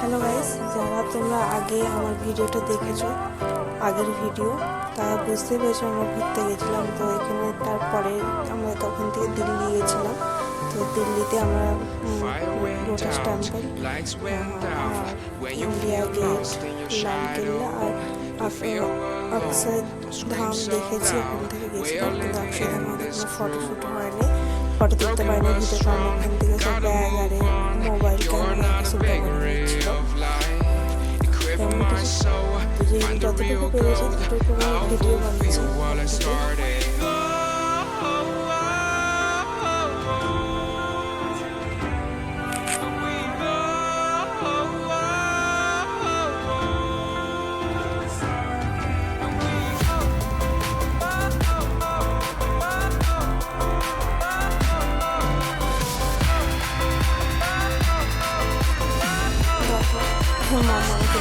Hello guys, যারা তোমরা আগে আমার ভিডিওটা দেখেছো, আগের ভিডিও, তারা বুঝতে পেরেছো আমরা ঘুরতে গেছিলাম। তো এখানে তারপরে আমরা তখন থেকে দিল্লি গেছিলাম। তো দিল্লিতে আমরা লোটাস টেম্পল আর ইন্ডিয়া গেট, লালকেল্লা আর অক্ষয় ধাম দেখেছি। ওখান থেকে গেছিলাম, কিন্তু অক্ষয় ধাম আমাদের কোনো ফটোশ্যুট হয়নি, ফটো তুলতে পারিনি ভিডিও, কারণ ওখান থেকে সব ব্যাগ আর মোবাইল ক্যামেরা সব ছিল। তেমন কিছু যতটুকু পেরেছি ততটুকু ভিডিও বানিয়েছি। মামাকে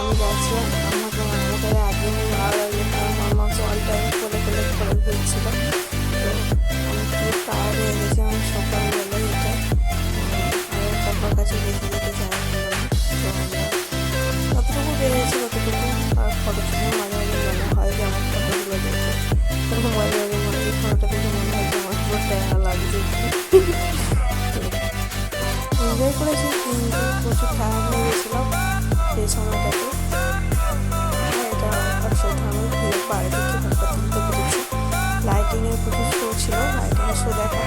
আমি যাচ্ছিলাম, আমাকে আগে ভালো লাগলো, কারণ মামাকে অল টাইম করে ঘুরছিল। তো আমি খুব টায়ার্ড হয়ে গেছি, আমি সকালবেলায় এটা আর পাপার কাছে যেতে চাই না। তো আমরা কতটুকু বেরিয়েছি ততটুকু, আর ফটো তুলে মাঝে মনে হয় যে আমার ফটোগুলো দেখে, তখন মাঝে মনে হয় ফটোটা দেখে মনে হয় যে আমার খুব টায়ার লাগছে। এনজয় করেছি, কিন্তু প্রচুর টায়ার্ড হয়ে গেছিলাম সেই সময়টাতে। এটা অক্ষয় ধামের বাইরে থেকে ফটো তুলতে পেরেছি। লাইটিংয়ের প্রচুর শো ছিল, লাইটিংয়ের শো দেখা